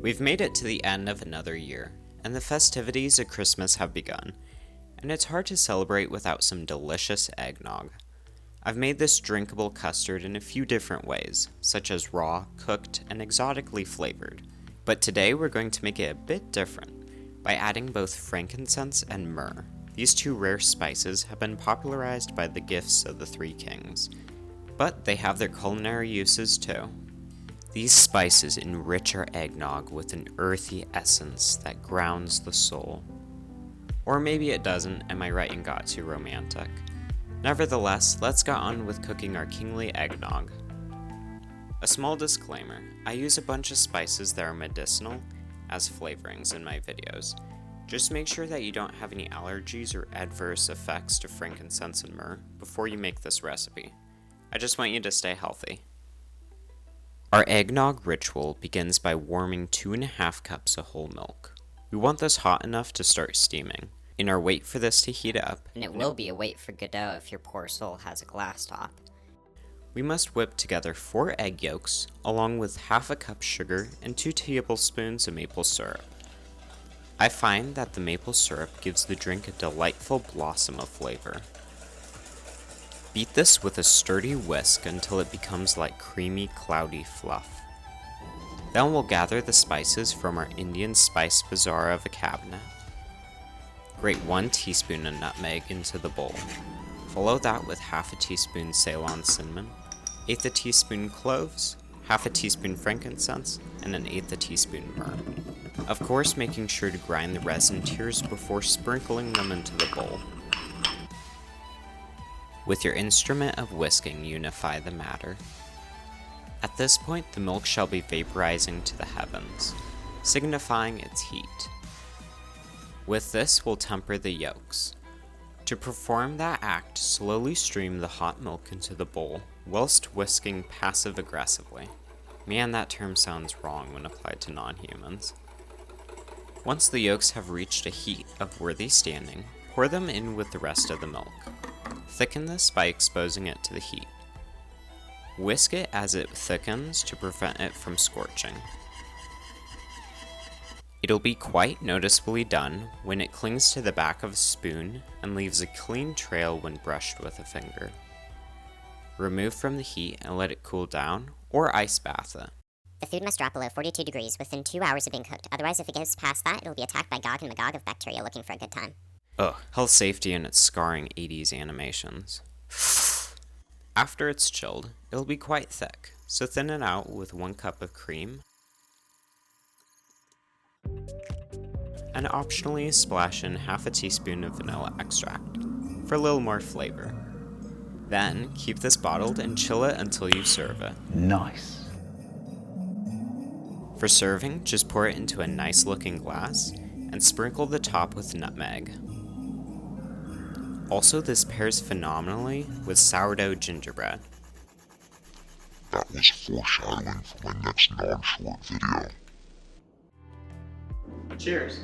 We've made it to the end of another year, and the festivities of Christmas have begun, and it's hard to celebrate without some delicious eggnog. I've made this drinkable custard in a few different ways, such as raw, cooked, and exotically flavored. But today we're going to make it a bit different, by adding both frankincense and myrrh. These two rare spices have been popularized by the gifts of the three kings, but they have their culinary uses too. These spices enrich our eggnog with an earthy essence that grounds the soul. Or maybe it doesn't, and my writing got too romantic. Nevertheless, let's get on with cooking our kingly eggnog. A small disclaimer, I use a bunch of spices that are medicinal as flavorings in my videos. Just make sure that you don't have any allergies or adverse effects to frankincense and myrrh before you make this recipe. I just want you to stay healthy. Our eggnog ritual begins by warming 2.5 cups of whole milk. We want this hot enough to start steaming. In our wait for this to heat up, and it will be a wait for Godot if your poor soul has a glass top, we must whip together 4 egg yolks, along with half a cup sugar and 2 tablespoons of maple syrup. I find that the maple syrup gives the drink a delightful blossom of flavor. Beat this with a sturdy whisk until it becomes like creamy, cloudy fluff. Then we'll gather the spices from our Indian spice bazaar of a cabinet. Grate 1 teaspoon of nutmeg into the bowl. Follow that with half a teaspoon Ceylon cinnamon, 1/8 a teaspoon cloves, half a teaspoon frankincense, and 1/8 a teaspoon myrrh. Of course, making sure to grind the resin tears before sprinkling them into the bowl. With your instrument of whisking, unify the matter. At this point, the milk shall be vaporizing to the heavens, signifying its heat. With this, we'll temper the yolks. To perform that act, slowly stream the hot milk into the bowl, whilst whisking passive-aggressively. Man, that term sounds wrong when applied to non-humans. Once the yolks have reached a heat of worthy standing, pour them in with the rest of the milk. Thicken this by exposing it to the heat. Whisk it as it thickens to prevent it from scorching. It'll be quite noticeably done when it clings to the back of a spoon and leaves a clean trail when brushed with a finger. Remove from the heat and let it cool down, or ice bath it. The food must drop below 42 degrees within 2 hours of being cooked, otherwise if it gets past that, it'll be attacked by Gog and Magog of bacteria looking for a good time. Ugh, health safety and its scarring 80s animations. After it's chilled, it'll be quite thick, so thin it out with 1 cup of cream, and optionally splash in half a teaspoon of vanilla extract, for a little more flavor. Then, keep this bottled and chill it until you serve it. Nice. For serving, just pour it into a nice looking glass, and sprinkle the top with nutmeg. Also, this pairs phenomenally with sourdough gingerbread. That was foreshadowing for my next non-short video. Cheers!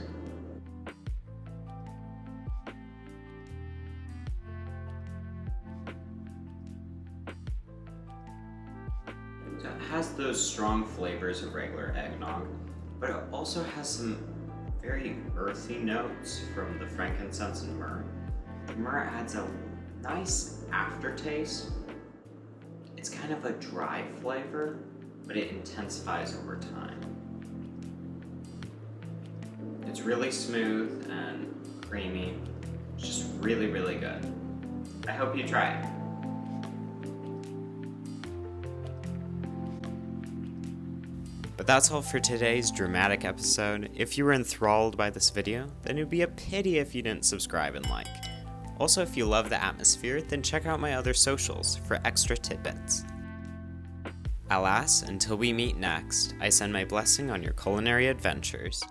So it has those strong flavors of regular eggnog, but it also has some very earthy notes from the frankincense and myrrh. Myrrh adds a nice aftertaste. It's kind of a dry flavor, but it intensifies over time. It's really smooth and creamy. It's just really, really good. I hope you try it. But that's all for today's dramatic episode. If you were enthralled by this video, then it would be a pity if you didn't subscribe and like. Also, if you love the atmosphere, then check out my other socials for extra tidbits. Alas, until we meet next, I send my blessing on your culinary adventures.